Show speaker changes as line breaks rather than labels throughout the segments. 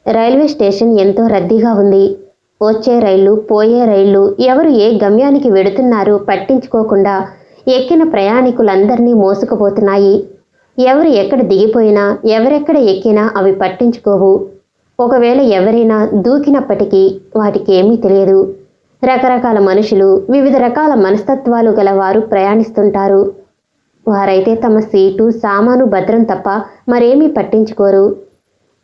Railway station ఎంతో రద్దీగా ఉంది. వచ్చే రైళ్లు, పోయే రైళ్లు, ఎవరు ఏ గమ్యానికి వెడుతున్నారో పట్టించుకోకుండా ఎక్కిన ప్రయాణికులందరినీ మోసుకుపోతున్నాయి. ఎవరు ఎక్కడ దిగిపోయినా, ఎవరెక్కడ ఎక్కినా అవి పట్టించుకోవు. ఒకవేళ ఎవరైనా దూకినప్పటికీ వాటికేమీ తెలియదు. రకరకాల మనుషులు, వివిధ రకాల మనస్తత్వాలు గల వారు ప్రయాణిస్తుంటారు. వారైతే తమ సీటు, సామాను భద్రం తప్ప మరేమీ పట్టించుకోరు.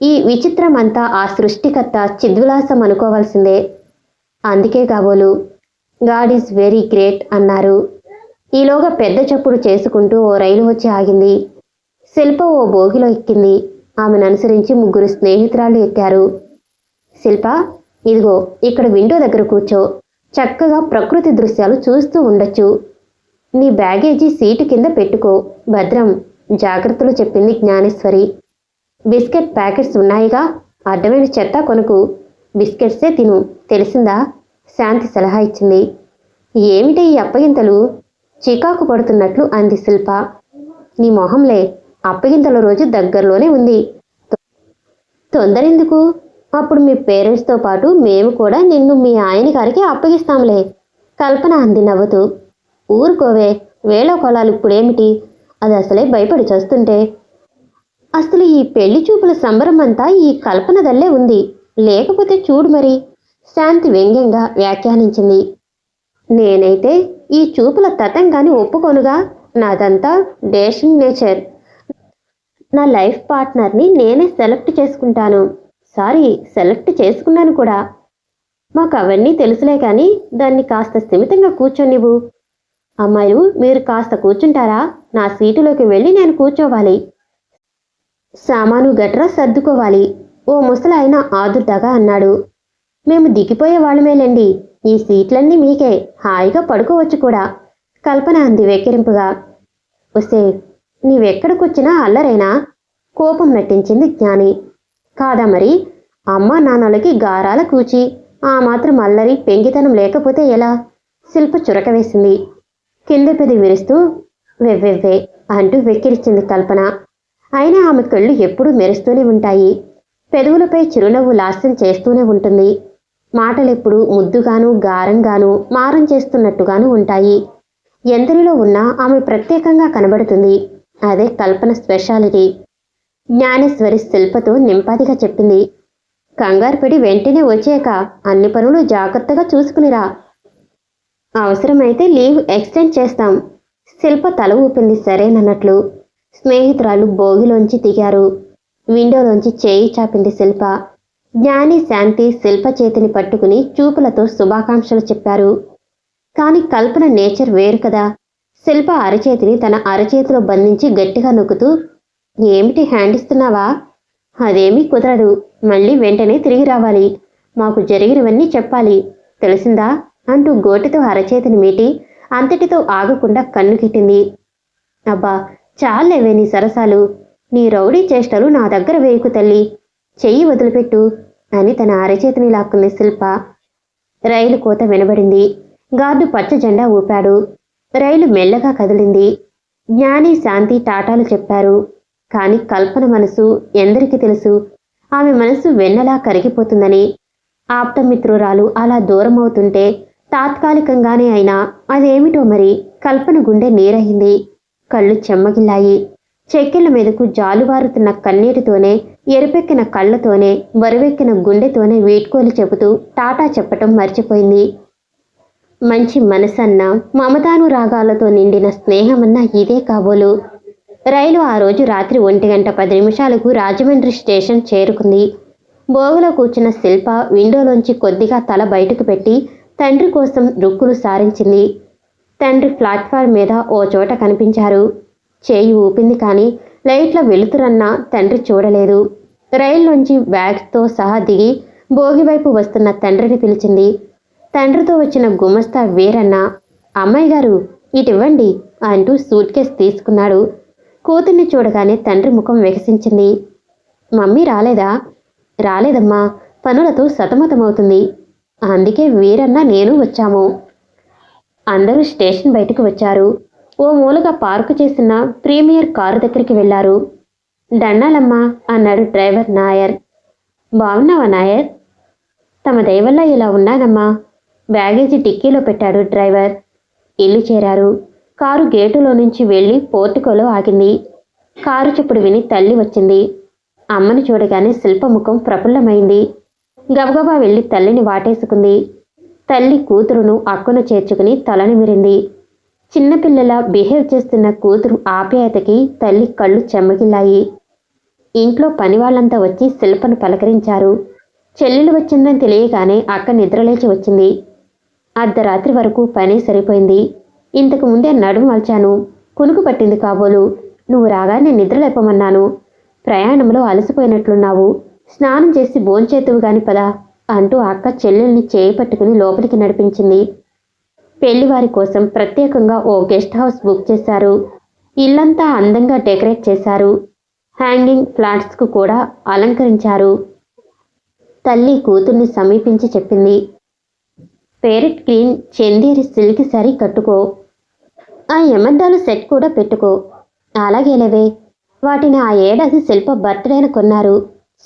ఈ విచిత్రమంతా ఆ సృష్టికర్త చిద్విలాసం అనుకోవాల్సిందే. అందుకే కాబోలు గాడ్ ఈజ్ వెరీ గ్రేట్ అన్నారు. ఈలోగా పెద్ద చప్పుడు చేసుకుంటూ ఓ రైలు వచ్చి ఆగింది. శిల్ప ఓ బోగిలో ఎక్కింది. ఆమెను అనుసరించి 3 స్నేహితురాళ్ళు ఎక్కారు. శిల్ప, ఇదిగో ఇక్కడ విండో దగ్గర కూర్చో. చక్కగా ప్రకృతి దృశ్యాలు చూస్తూ ఉండొచ్చు. నీ బ్యాగేజీ సీటు కింద పెట్టుకో. భద్రం, జాగ్రత్తలు చెప్పింది జ్ఞానేశ్వరి. బిస్కెట్ ప్యాకెట్స్ ఉన్నాయిగా, అడ్డమైన చెత్త కొనుకు. బిస్కెట్సే తిను, తెలిసిందా? శాంతి సలహా ఇచ్చింది. ఏమిటి ఈ అప్పగింతలు? చికాకు పడుతున్నట్లు అంది శిల్ప. నీ మొహంలే, అప్పగింతల రోజు దగ్గరలోనే ఉంది. తొందరెందుకు? అప్పుడు మీ పేరెంట్స్తో పాటు మేము కూడా నిన్ను మీ ఆయన గారికి అప్పగిస్తాంలే, కల్పన అంది నవ్వుతూ. ఊరుకోవే, వేళ కొలాలు ఇప్పుడేమిటి? అది అసలే భయపడి చస్తుంటే. అసలు ఈ పెళ్లి చూపుల సంబరమంతా ఈ కల్పనదల్లే ఉంది. లేకపోతే చూడు మరి, శాంతి వ్యంగ్యంగా వ్యాఖ్యానించింది. నేనైతే ఈ చూపుల తతంగాని ఒప్పుకోనుగా. నాదంతా డేషింగ్ నేచర్. నా లైఫ్ పార్ట్నర్ని నేనే సెలెక్ట్ చేసుకుంటాను. సారీ, సెలెక్ట్ చేసుకున్నాను కూడా. మాకు అవన్నీ తెలుసులే కానీ దాన్ని కాస్త స్థిమితంగా కూర్చోనివ్వు. అమ్మాయిలు, మీరు కాస్త కూర్చుంటారా? నా సీటులోకి వెళ్ళి నేను కూర్చోవాలి. సామాను గట్రా సర్దుకోవాలి, ఓ ముసలాయన ఆదుర్దాగా అన్నాడు. మేము దిగిపోయే వాళ్ళమేలేండి, ఈ సీట్లన్నీ మీకే, హాయిగా పడుకోవచ్చు కూడా, కల్పన అంది వెక్కిరింపుగా. వస్తే నీవెక్కడికొచ్చినా అల్లరైనా? కోపం నటించింది జ్ఞాని. కాదా మరి, అమ్మా నాన్నలకి గారాల కూచి, ఆ మాత్రం అల్లరి పెంకితనం లేకపోతే ఎలా? శిల్ప చురక వేసింది. కింద పెది విరుస్తూ వెవ్వెవ్వే అంటూ వెక్కిరించింది కల్పన. అయినా ఆమె కళ్ళు ఎప్పుడూ మెరుస్తూనే ఉంటాయి. పెదవులపై చిరునవ్వు లాస్యం చేస్తూనే ఉంటుంది. మాటలెప్పుడు ముద్దుగాను, గారంగాను, మారం చేస్తున్నట్టుగాను ఉంటాయి. ఎందరిలో ఉన్నా ఆమె ప్రత్యేకంగా కనబడుతుంది. అదే కల్పన స్పెషాలిటీ. జ్ఞానేశ్వరి శిల్పతో నింపాదిగా చెప్పింది. కంగారుపడి వెంటనే వచ్చాక అన్ని పనులు జాగ్రత్తగా చూసుకునిరా. అవసరమైతే లీవ్ ఎక్స్టెండ్ చేస్తాం. శిల్ప తల ఊపింది సరేనన్నట్లు. స్నేహితురాలు బోగిలోంచి దిగారు. విండోలోంచి చేయి చాపింది శిల్ప. జ్ఞాని, శాంతి శిల్ప చేతిని పట్టుకుని చూపులతో శుభాకాంక్షలు చెప్పారు. కాని కల్పన నేచర్ వేరు కదా. శిల్ప అరచేతిని తన అరచేతిలో బంధించి గట్టిగా నొక్కుతూ, ఏమిటి హ్యాండ్ ఇస్తున్నావా? అదేమీ కుదరదు, మళ్ళీ వెంటనే తిరిగి రావాలి. మాకు జరిగినవన్నీ చెప్పాలి, తెలిసిందా? అంటూ గోటితో అరచేతిని మీటి అంతటితో ఆగకుండా కన్ను కిట్టింది. అబ్బా, చాలేవే నీ సరసాలు. నీ రౌడీ చేష్టలు నా దగ్గర వేయకు తల్లి, చెయ్యి వదిలిపెట్టు అని తన అరచేతిని లాక్కుంది శిల్ప. రైలు కోత వినబడింది. గార్డు పచ్చ జెండా ఊపాడు. రైలు మెల్లగా కదిలింది. జ్ఞాని, శాంతి టాటాలు చెప్పారు. కాని కల్పన మనసు ఎందరికి తెలుసు? ఆమె మనసు వెన్నలా కరిగిపోతుందని. ఆప్తమిత్రురాలు అలా దూరమవుతుంటే తాత్కాలికంగానే అయినా అదేమిటో మరి కల్పన గుండె నీరయింది. కళ్ళు చెమ్మగిల్లాయి. చెక్కిళ్ల మీదకు జాలువారుతున్న కన్నీటితోనే, ఎరుపెక్కిన కళ్లతోనే, బరువెక్కిన గుండెతోనే వీడ్కోలు చెబుతూ టాటా చెప్పటం మర్చిపోయింది. మంచి మనసన్నా, మమతానురాగాలతో నిండిన స్నేహమన్నా ఇదే కాబోలు. రైలు ఆ రోజు రాత్రి 1:10 రాజమండ్రి స్టేషన్ చేరుకుంది. బోగులో కూర్చున్న శిల్ప విండోలోంచి కొద్దిగా తల బయటకు పెట్టి తండ్రి కోసం రుక్కులు సారించింది. తండ్రి ప్లాట్ఫామ్ మీద ఓ చోట కనిపించారు. చేయి ఊపింది కానీ లైట్ల వెలుతురన్నా తండ్రి చూడలేదు. రైల్లోంచి బ్యాగ్తో సహా దిగి భోగివైపు వస్తున్న తండ్రిని పిలిచింది. తండ్రితో వచ్చిన గుమస్తా వీరన్న, అమ్మాయి గారు ఇటివ్వండి అంటూ సూట్ కేస్ తీసుకున్నాడు. కూతుర్ని చూడగానే తండ్రి ముఖం వికసించింది. మమ్మీ రాలేదా? రాలేదమ్మా, పనులతో సతమతమవుతుంది. అందుకే వీరన్న నేను వచ్చాము. అందరూ స్టేషన్ బయటకు వచ్చారు. ఓ మూలగా పార్కు చేసిన ప్రీమియర్ కారు దగ్గరికి వెళ్లారు. దండాలమ్మా అన్నాడు డ్రైవర్ నాయర్. బాగున్నావా నాయర్? తమ దయవల్ల ఇలా ఉన్నానమ్మా. బ్యాగేజీ డిక్కీలో పెట్టాడు డ్రైవర్. ఇల్లు చేరారు. కారు గేటులో నుంచి వెళ్ళి పోర్టికోలో ఆగింది. కారు చప్పుడు విని తల్లి వచ్చింది. అమ్మని చూడగానే శిల్ప ముఖం ప్రఫుల్లమైంది. గబగబా వెళ్ళి తల్లిని వాటేసుకుంది. తల్లి కూతురును అక్కున చేర్చుకుని తలనిమిరింది. చిన్నపిల్లలా బిహేవ్ చేస్తున్న కూతురు ఆప్యాయతకి తల్లి కళ్ళు చెమ్మగిల్లాయి. ఇంట్లో పనివాళ్లంతా వచ్చి శిల్పను పలకరించారు. చెల్లెలు వచ్చిందని తెలియగానే అక్క నిద్రలేచి వచ్చింది. అర్ధరాత్రి వరకు పని సరిపోయింది. ఇంతకు ముందే నడుము మల్చాను. కునుకు పట్టింది కాబోలు. నువ్వు రాగానే నిద్రలేపమన్నాను. ప్రయాణంలో అలసిపోయినట్లున్నావు. స్నానం చేసి భోంచేతువు గాని పదా అంటూ అక్క చెల్లెల్ని చేయి పట్టుకుని లోపలికి నడిపించింది. పెళ్లివారి కోసం ప్రత్యేకంగా ఓ గెస్ట్ హౌస్ బుక్ చేశారు. ఇల్లంతా అందంగా డెకరేట్ చేశారు. హ్యాంగింగ్ ఫ్లాట్స్కు కూడా అలంకరించారు. తల్లి కూతుర్ని సమీపించి చెప్పింది, parrot green Chanderi silk sorry కట్టుకో. ఆ ఎమడ్డాలు సెట్ కూడా పెట్టుకో. అలాగేలేవే. వాటిని ఆ ఏడాది శిల్ప బర్త్డేన కొన్నారు.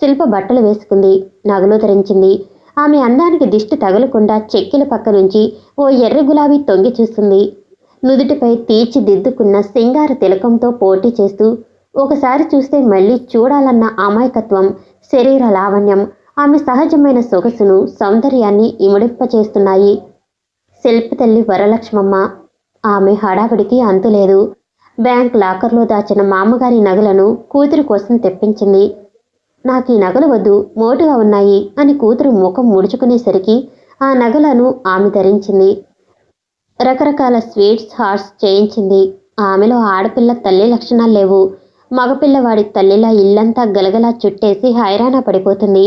శిల్ప బట్టలు వేసుకుంది, నగలు ధరించింది. ఆమె అందానికి దిష్టి తగలకుండా చెక్కిల పక్క నుంచి ఓ ఎర్ర గులాబీ తొంగి చూస్తుంది. నుదుటిపై తీర్చిదిద్దుకున్న సింగార తిలకంతో పోటీ చేస్తూ ఒకసారి చూస్తే మళ్ళీ చూడాలన్న అమాయకత్వం, శరీర లావణ్యం, ఆమె సహజమైన సొగసును, సౌందర్యాన్ని ఇముడింపచేస్తున్నాయి. శిల్ప తల్లి వరలక్ష్మమ్మ. ఆమె హడావిడికి అంతులేదు. బ్యాంక్ లాకర్లో దాచిన మామగారి నగలను కూతురు కోసం తెప్పించింది. నాకు ఈ నగలు వద్దు, మోటుగా ఉన్నాయి అని కూతురు ముఖం ముడుచుకునేసరికి ఆ నగలను ఆమె ధరించింది. రకరకాల స్వీట్స్ హార్ట్స్ చేయించింది. ఆమెలో ఆడపిల్ల తల్లి లక్షణాలు లేవు. మగపిల్లవాడి తల్లిలా ఇల్లంతా గలగలా చుట్టేసి హైరాణ పడిపోతుంది.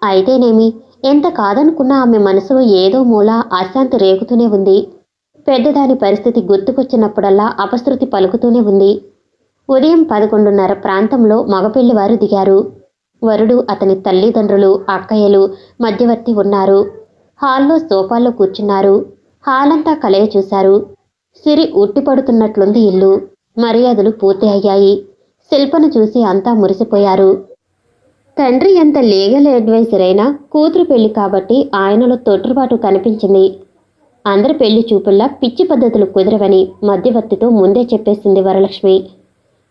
అయితేనేమి, ఎంత కాదనుకున్నా ఆమె మనసులో ఏదో మూల అశాంతి రేగుతూనే ఉంది. పెద్దదాని పరిస్థితి గుర్తుకొచ్చినప్పుడల్లా అపశృతి పలుకుతూనే ఉంది. ఉదయం 11:30 ప్రాంతంలో మగపెళ్లివారు దిగారు. వరుడు, అతని తల్లిదండ్రులు, అక్కయ్యలు, మధ్యవర్తి ఉన్నారు. హాల్లో సోఫాల్లో కూర్చున్నారు. హాలంతా కలయ చూశారు. సిరి ఉట్టిపడుతున్నట్లుంది ఇల్లు. మర్యాదలు పూర్తి అయ్యాయి. శిల్పను చూసి అంతా మురిసిపోయారు. తండ్రి ఎంత లీగల్ అడ్వైజర్ అయినా కూతురు పెళ్లి కాబట్టి ఆయనలో తొట్టుబాటు కనిపించింది. అందరి పెళ్లి చూపుల్లా పిచ్చి పద్ధతులు కుదరవని మధ్యవర్తితో ముందే చెప్పేసింది వరలక్ష్మి.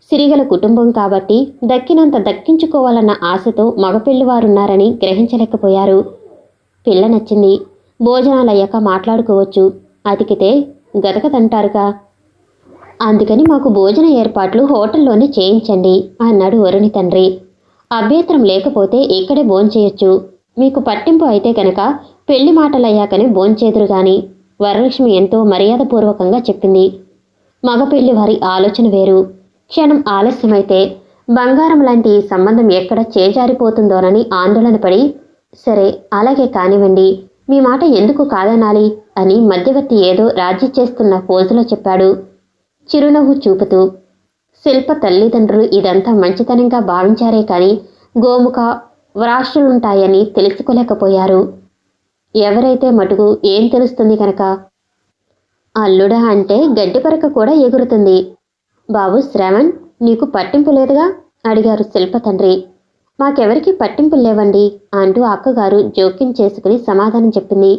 సిరిగల కుటుంబం కాబట్టి దక్కినంత దక్కించుకోవాలన్న ఆశతో మగపెళ్లివారున్నారని గ్రహించలేకపోయారు. పిల్ల నచ్చింది. భోజనాలయ్యాక మాట్లాడుకోవచ్చు. అతికితే గతకదంటారుగా. అందుకని మాకు భోజన ఏర్పాట్లు హోటల్లోనే చేయించండి అన్నాడు వరుణి తండ్రి. అభ్యంతరం లేకపోతే ఇక్కడే భోంచేయొచ్చు. మీకు పట్టింపు అయితే కనుక పెళ్లి మాటలయ్యాకనే భోంచేదురు గాని వరలక్ష్మి ఎంతో మర్యాదపూర్వకంగా చెప్పింది. మగపెళ్లి వారి ఆలోచన వేరు. క్షణం ఆలస్యమైతే బంగారం లాంటి ఈ సంబంధం ఎక్కడ చేజారిపోతుందోనని ఆందోళన పడి, సరే అలాగే కానివ్వండి, మీ మాట ఎందుకు కాదనాలి అని మధ్యవర్తి ఏదో రాజీ చేస్తున్న పోజులో చెప్పాడు, చిరునవ్వు చూపుతూ. శిల్ప తల్లిదండ్రులు ఇదంతా మంచితనంగా భావించారే కాని గోముఖ వ్రాష్ట్రులుంటాయని తెలుసుకోలేకపోయారు. ఎవరైతే మటుకు ఏం తెలుస్తుంది కనుక. అల్లుడా అంటే గడ్డిపరక కూడా ఎగురుతుంది. బాబు శ్రావణ్, నీకు పట్టింపు లేదుగా అడిగారు శిల్ప తండ్రి. మాకెవరికి పట్టింపులు లేవండి అంటూ అక్కగారు జోక్యం చేసుకుని సమాధానం చెప్పింది.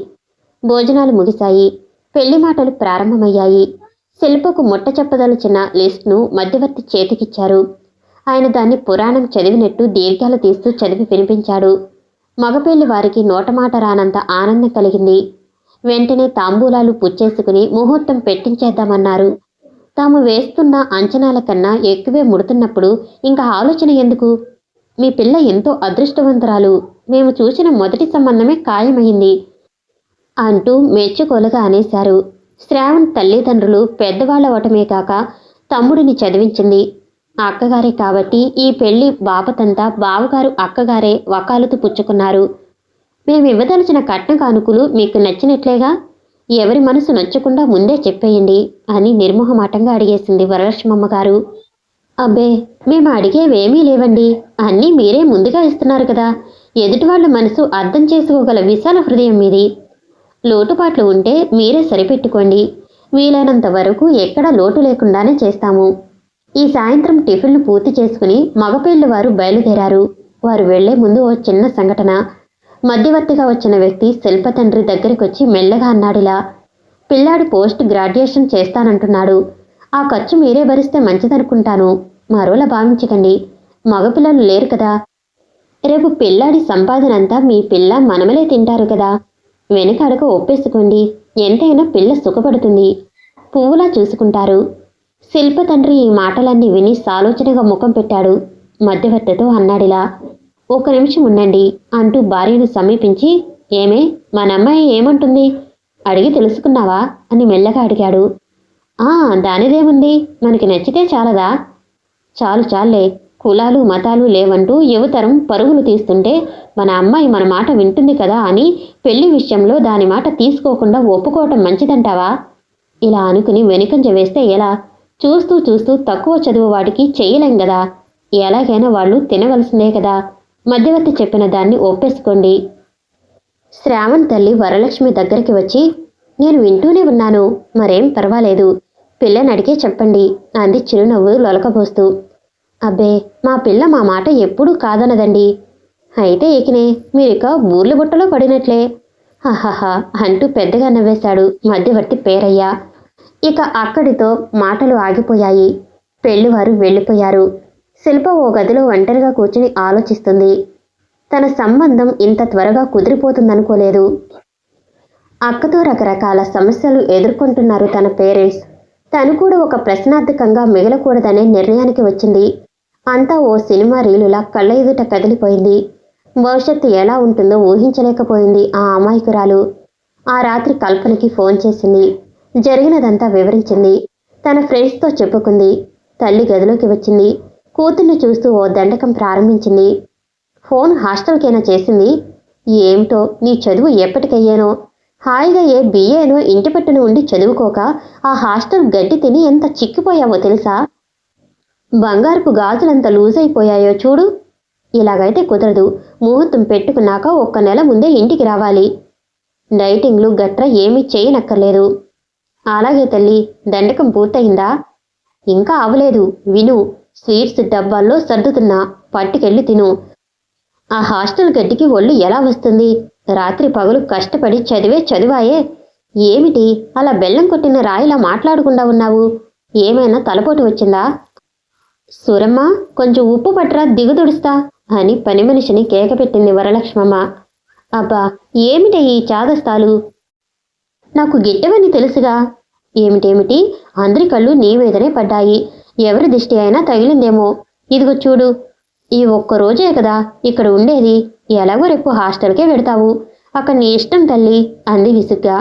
భోజనాలు ముగిశాయి. పెళ్లి మాటలు ప్రారంభమయ్యాయి. శిల్పకు ముట్ట చెప్పదలిచిన లిస్ట్ను మధ్యవర్తి చేతికిచ్చారు. ఆయన దాన్ని పురాణం చదివినట్టు దీర్ఘాలు తీస్తూ చదివి వినిపించాడు. మగపెళ్లి వారికి నోటమాట రానంత ఆనందం కలిగింది. వెంటనే తాంబూలాలు పుచ్చేసుకుని ముహూర్తం పెట్టించేద్దామన్నారు. తాము వేస్తున్న అంచనాల కన్నా ఎక్కువే ముడుతున్నప్పుడు ఇంకా ఆలోచన ఎందుకు? మీ పిల్ల ఎంతో అదృష్టవంతురాలు. మేము చూసిన మొదటి సంబంధమే ఖాయమైంది అంటూ మెచ్చుకోలుగా అనేశారు. శ్రావణ్ తల్లిదండ్రులు పెద్దవాళ్లవటమే కాక తమ్ముడిని చదివించింది అక్కగారే కాబట్టి ఈ పెళ్లి బాపతంతా బావగారు అక్కగారే వకాలతు పుచ్చుకున్నారు. మేమివ్వదలిచిన కట్న కానుకలు మీకు నచ్చినట్లేగా, ఎవరి మనసు నచ్చకుండా ముందే చెప్పేయండి అని నిర్మోహమాటంగా అడిగేసింది వరలక్ష్మమ్మ గారు. అబ్బే, మేము అడిగేవేమీ లేవండి, అన్నీ మీరే ముందుగా ఇస్తున్నారు కదా. ఎదుటివాళ్ల మనసు అర్థం చేసుకోగల విశాల హృదయం మీది. లోటుపాట్లు ఉంటే మీరే సరిపెట్టుకోండి. వీలైనంత వరకు ఎక్కడా లోటు లేకుండానే చేస్తాము. ఈ సాయంత్రం టిఫిన్లు పూర్తి చేసుకుని మగపెళ్లి వారు బయలుదేరారు. వారు వెళ్లే ముందు ఓ చిన్న సంఘటన. మధ్యవర్తిగా వచ్చిన వ్యక్తి శిల్ప తండ్రి దగ్గరికొచ్చి మెల్లగా అన్నాడిలా, పిల్లాడు పోస్ట్ గ్రాడ్యుయేషన్ చేస్తానంటున్నాడు. ఆ ఖర్చు మీరే భరిస్తే మంచిదనుకుంటాను. మరోలా భావించకండి. మగపిల్లలు లేరు కదా. రేపు పిల్లాడి సంపాదనంతా మీ పిల్ల మనమలే తింటారు కదా. వెనకడక ఒప్పేసుకోండి. ఎంతైనా పిల్ల సుఖపడుతుంది. పువ్వులా చూసుకుంటారు. శిల్ప తండ్రి ఈ మాటలన్నీ విని సాలోచనగా ముఖం పెట్టాడు. మధ్యవర్తితో అన్నాడిలా, ఒక్క నిమిషం ఉండండి అంటూ భార్యను సమీపించి, ఏమే మనమ్మాయి ఏమంటుంది అడిగి తెలుసుకున్నావా అని మెల్లగా అడిగాడు. దానిదేముంది, మనకి నచ్చితే చాలదా? చాలులే. కులాలు మతాలు లేవంటూ యువతరం పరుగులు తీస్తుంటే మన అమ్మాయి మన మాట వింటుంది కదా అని పెళ్లి విషయంలో దాని మాట తీసుకోకుండా ఒప్పుకోవటం మంచిదంటావా? ఇలా అనుకుని వెనుకంజ వేస్తే ఎలా? చూస్తూ చూస్తూ తక్కువ చదువు వాడికి చెయ్యలేం కదా. ఎలాగైనా వాళ్ళు తినవలసిందే కదా. మధ్యవర్తి చెప్పిన దాన్ని ఒప్పేసుకోండి. శ్రావణ్ తల్లి వరలక్ష్మి దగ్గరికి వచ్చి, నేను వింటూనే ఉన్నాను, మరేం పర్వాలేదు, పిల్లని అడిగే చెప్పండి అంది చిరునవ్వు లొలకబోస్తూ. అబ్బే, మా పిల్ల మా మాట ఎప్పుడూ కాదనదండి. అయితే ఇకనే మీరిక బూర్ల బుట్టలో పడినట్లే హహహా అంటూ పెద్దగా నవ్వేశాడు మధ్యవర్తి పేరయ్య. ఇక అక్కడితో మాటలు ఆగిపోయాయి. పెళ్లివారు వెళ్ళిపోయారు. శిల్ప ఓ గదిలో ఒంటరిగా కూర్చుని ఆలోచిస్తుంది. తన సంబంధం ఇంత త్వరగా కుదిరిపోతుందనుకోలేదు. అక్కతో రకరకాల సమస్యలు ఎదుర్కొంటున్నారు తన పేరెంట్స్. తను కూడా ఒక ప్రశ్నార్థకంగా మిగలకూడదనే నిర్ణయానికి వచ్చింది. అంతా ఓ సినిమా రీలులా కళ్ళ ఎదుట కదిలిపోయింది. భవిష్యత్తు ఎలా ఉంటుందో ఊహించలేకపోయింది ఆ అమాయకురాలు. ఆ రాత్రి కల్పనకి ఫోన్ చేసింది. జరిగినదంతా వివరించింది. తన ఫ్రెండ్స్తో చెప్పుకుంది. తల్లి గదిలోకి వచ్చింది. కూతుర్ని చూస్తూ ఓ దండకం ప్రారంభించింది. ఫోన్ హాస్టల్కైనా చేసింది. ఏమిటో నీ చదువు ఎప్పటికయ్యానో. హాయిగా ఏ బిఏనో ఇంటి పట్టున ఉండి చదువుకోక ఆ హాస్టల్ గడ్డి తిని ఎంత చిక్కిపోయావో తెలుసా? బంగారపు గాజులంత లూజ్ అయిపోయాయో చూడు. ఇలాగైతే కుదరదు. ముహూర్తం పెట్టుకున్నాక 1 నెల ముందే ఇంటికి రావాలి. డైటింగ్లు గట్రా ఏమీ చేయనక్కర్లేదు. అలాగే తల్లి. దండకం పూర్తయిందా? ఇంకా అవలేదు. విను, స్వీట్స్ డబ్బాల్లో సర్దుతున్నా, పట్టుకెళ్ళి తిను. ఆ హాస్టల్ గడ్డికి ఒళ్ళు ఎలా వస్తుంది? రాత్రి పగలు కష్టపడి చదివాయే. ఏమిటి అలా బెల్లం కొట్టిన రాయిలా మాట్లాడకుండా ఉన్నావు? ఏమైనా తలపోటు వచ్చిందా? సూరమ్మ, కొంచెం ఉప్పు పట్రా, దిగుదుడుస్తా అని పని మనిషిని కేకపెట్టింది వరలక్ష్మమ్మ. అబ్బా, ఏమిటి ఈ చాదస్తాలు? నాకు గిట్టవని తెలుసుగా. ఏమిటేమిటి, అందరి కళ్ళు నీ మీదనే పడ్డాయి. ఎవరి దిష్టి అయినా తగిలిందేమో. ఇదిగో చూడు, ఈ ఒక్కరోజే కదా ఇక్కడ ఉండేది. ఎలాగో రేపు హాస్టల్కే వెడతావు. అక్కడ నీ ఇష్టం తల్లి అంది విసుగ్గా.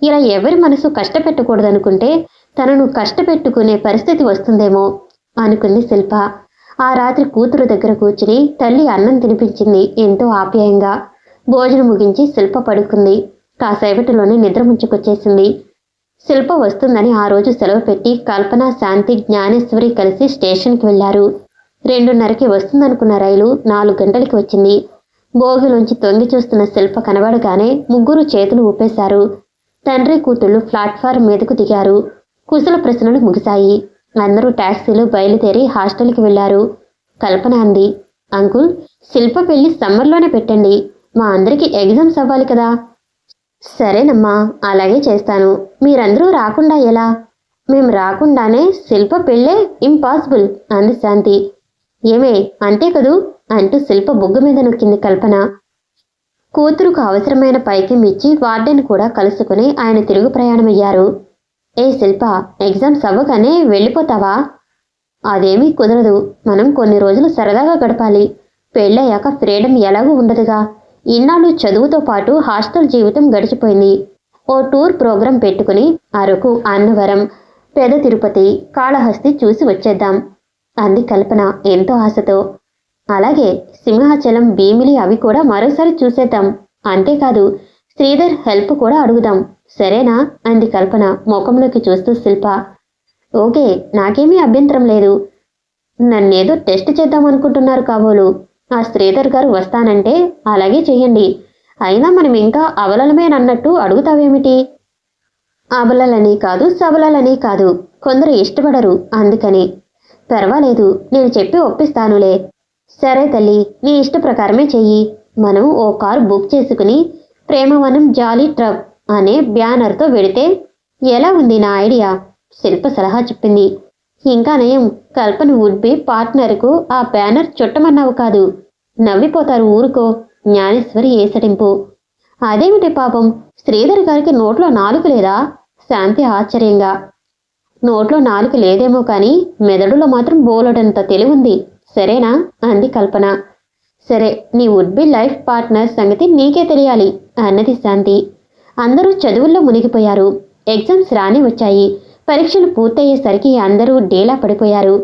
ఇలా ఎవరి మనసు కష్టపెట్టకూడదనుకుంటే తనను కష్టపెట్టుకునే పరిస్థితి వస్తుందేమో అనుకుంది శిల్ప. ఆ రాత్రి కూతురు దగ్గర కూర్చుని తల్లి అన్నం తినిపించింది ఎంతో ఆప్యాయంగా. భోజనం ముగించి శిల్ప పడుకుంది. కాసేపటిలోనే నిద్ర ముంచుకొచ్చేసింది. శిల్ప వస్తుందని ఆ రోజు సెలవు పెట్టి కల్పన, శాంతి, జ్ఞానేశ్వరి కలిసి స్టేషన్కి వెళ్లారు. 2:30కి వస్తుందనుకున్న రైలు 4 గంటలకి వచ్చింది. భోగిలోంచి తొంగి చూస్తున్న శిల్ప కనబడగానే ముగ్గురు చేతులు ఊపేశారు. తండ్రి కూతుళ్లు ప్లాట్ఫారం మీదకు దిగారు. కుశల ప్రశ్నలు ముగిశాయి. అందరూ టాక్సీలు బయలుదేరి హాస్టల్కి వెళ్లారు. కల్పన అంది, అంకుల్, శిల్ప పెళ్లి సమ్మర్లోనే పెట్టండి. మా అందరికీ ఎగ్జామ్స్ అవ్వాలి కదా. సరేనమ్మా, అలాగే చేస్తాను. మీరందరూ రాకుండా ఎలా? మేం రాకుండానే శిల్ప పెళ్ళే ఇంపాసిబుల్ అంది శాంతి. ఏమే, అంతే కదూ అంటూ శిల్ప బొగ్గు మీద నొక్కింది కల్పన. కూతురుకు అవసరమైన పైకి ఇచ్చి వార్డెన్ కూడా కలుసుకుని ఆయన తిరుగు ప్రయాణమయ్యారు. ఏ శిల్ప, ఎగ్జామ్స్ అవ్వగానే వెళ్ళిపోతావా? అదేమీ కుదరదు. మనం కొన్ని రోజులు సరదాగా గడపాలి. పెళ్ళయ్యాక ఫ్రీడమ్ ఎలాగూ ఉండదుగా. ఇన్నాళ్ళు చదువుతో పాటు హాస్టల్ జీవితం గడిచిపోయింది. ఓ టూర్ ప్రోగ్రాం పెట్టుకుని అరకు, అన్నవరం, పెద తిరుపతి, కాళహస్తి చూసి వచ్చేద్దాం అంది కల్పన ఎంతో ఆశతో. అలాగే సింహాచలం, భీమిలి అవి కూడా మరోసారి చూసేద్దాం. అంతేకాదు శ్రీధర్ హెల్ప్ కూడా అడుగుదాం. సరేనా అంది కల్పన ముఖంలోకి చూస్తూ శిల్ప. ఓకే, నాకేమీ అభ్యంతరం లేదు. నన్నేదో టెస్ట్ చేద్దామనుకుంటున్నారు కాబోలు. ఆ శ్రీధర్ గారు వస్తానంటే అలాగే చెయ్యండి. అయినా మనం ఇంకా అవలలమేనన్నట్టు అడుగుతావేమిటి? అబలలని కాదు, సబలలని కాదు. కొందరు ఇష్టపడరు, అందుకని. పర్వాలేదు, నేను చెప్పి ఒప్పిస్తానులే. సరే తల్లి, నీ ఇష్ట ప్రకారమే చెయ్యి. మనం ఓ కారు బుక్ చేసుకుని ప్రేమవనం జాలీ ట్రక్ అనే బ్యానర్తో వెడితే ఎలా ఉంది నా ఐడియా? శిల్ప సలహా చెప్పింది. ఇంకా నయం, కల్పన వుడ్ బి పార్ట్నర్కు ఆ బ్యానర్ చుట్టమన్నావు కాదు. నవ్విపోతారు, ఊరుకో. జ్ఞానేశ్వరి ఏసడింపు. అదేమిటి పాపం, శ్రీధర్ గారికి నోట్లో నాలుక లేదా? శాంతి ఆశ్చర్యంగా. నోట్లో నాలుక లేదేమో కానీ మెదడులో మాత్రం బోలెడంత తెలివుంది. సరేనా అంది కల్పన. సరే, నీ వుడ్ బి లైఫ్ పార్ట్నర్ సంగతి నీకే తెలియాలి అన్నది శాంతి. అందరూ చదువుల్లో మునిగిపోయారు. ఎగ్జామ్స్ రాని వచ్చాయి. పరీక్షలు పూర్తయ్యేసరికి అందరూ డేలా పడిపోయారు.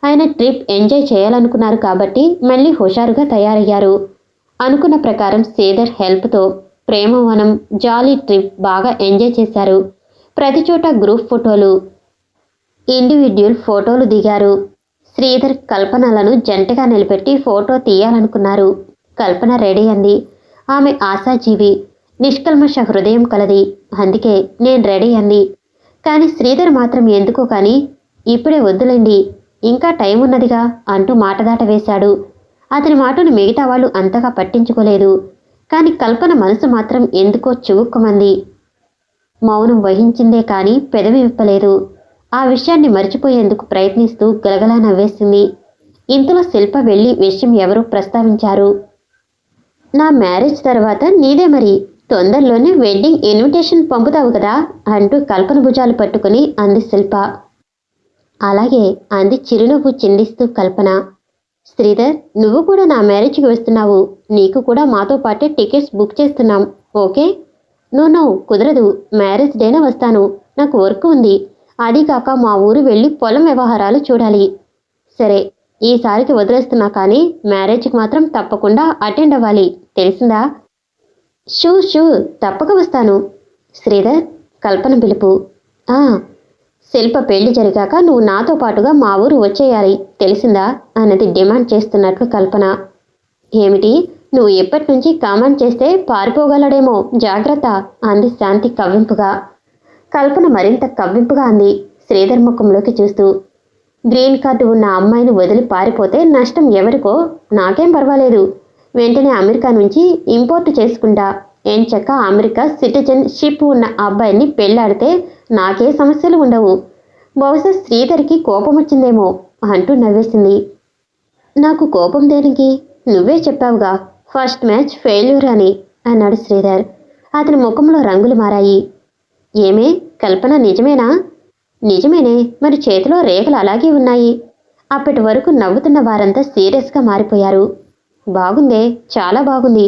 ఆయన ట్రిప్ ఎంజాయ్ చేయాలనుకున్నారు కాబట్టి మళ్ళీ హుషారుగా తయారయ్యారు. అనుకున్న ప్రకారం శ్రీధర్ హెల్ప్తో ప్రేమవనం జాలీ ట్రిప్ బాగా ఎంజాయ్ చేశారు. ప్రతి చోట గ్రూప్ ఫోటోలు, ఇండివిడ్యువల్ ఫోటోలు దిగారు. శ్రీధర్ కల్పనలను జంటగా నిలబెట్టి ఫోటో తీయాలనుకున్నారు. కల్పన రెడీ అంది. ఆమె ఆశాజీవి, నిష్కల్మష హృదయం కలది. అందుకే నేను రెడీ అంది. కానీ శ్రీధర్ మాత్రం ఎందుకో కానీ ఇప్పుడే వద్దులేండి, ఇంకా టైం ఉన్నదిగా అంటూ మాటదాట వేశాడు. అతని మాటను మిగతా వాళ్ళు అంతగా పట్టించుకోలేదు. కానీ కల్పన మనసు మాత్రం ఎందుకో చివుక్కుమంది. మౌనం వహించిందే కానీ పెదవి విప్పలేదు. ఆ విషయాన్ని మర్చిపోయేందుకు ప్రయత్నిస్తూ గలగలా నవ్వేసింది. ఇంతలో శిల్ప వెళ్ళి విషయం ఎవరూ ప్రస్తావించారు. నా మ్యారేజ్ తర్వాత నీదే మరి, తొందరలోనే వెడ్డింగ్ ఇన్విటేషన్ పంపుతావు కదా అంటూ కల్పన భుజాలు పట్టుకుని అంది శిల్ప. అలాగే అంది చిరునవ్వు చిందిస్తూ కల్పన. శ్రీధర్, నువ్వు కూడా నా మ్యారేజ్కి వస్తున్నావు. నీకు కూడా మాతో పాటే టికెట్స్ బుక్ చేస్తున్నాం, ఓకే? నో, కుదరదు. మ్యారేజ్ డేనే వస్తాను. నాకు వర్క్ ఉంది. అది కాక మా ఊరు వెళ్ళి పొలం వ్యవహారాలు చూడాలి. సరే, ఈసారికి వదిలేస్తున్నా కానీ మ్యారేజ్కి మాత్రం తప్పకుండా అటెండ్ అవ్వాలి, తెలిసిందా? షూ తప్పక వస్తాను. శ్రీధర్, కల్పన పిలుపు. శిల్ప పెళ్లి జరిగాక నువ్వు నాతో పాటుగా మా ఊరు వచ్చేయాలి, తెలిసిందా అన్నది డిమాండ్ చేస్తున్నట్లు కల్పన. ఏమిటి, నువ్వు ఎప్పటి నుంచి కామెంట్ చేస్తే పారిపోగలడేమో, జాగ్రత్త అంది శాంతి కవ్వింపుగా. కల్పన మరింత కవ్వింపుగా అంది శ్రీధర్ ముఖంలోకి చూస్తూ. గ్రీన్ కార్డు ఉన్న అమ్మాయిని వదిలి పారిపోతే నష్టం ఎవరికో, నాకేం పర్వాలేదు. వెంటనే అమెరికా నుంచి ఇంపోర్ట్ చేసుకుంటా. ఎంచక్క అమెరికా సిటిజన్షిప్ ఉన్న అబ్బాయిని పెళ్లాడితే నాకే సమస్యలు ఉండవు. బహుశా శ్రీధర్కి కోపం వచ్చిందేమో అంటూ నవ్వేసింది. నాకు కోపం దేనికి? నువ్వే చెప్పావుగా ఫస్ట్ మ్యాచ్ ఫెయిల్యూర్ అని అన్నాడు శ్రీధర్. అతని ముఖంలో రంగులు మారాయి. ఏమే కల్పన, నిజమేనా? నిజమేనే, మరి చేతిలో రేఖలు అలాగే ఉన్నాయి. అప్పటి వరకు నవ్వుతున్న వారంతా సీరియస్గా మారిపోయారు. బాగుందే, చాలా బాగుంది.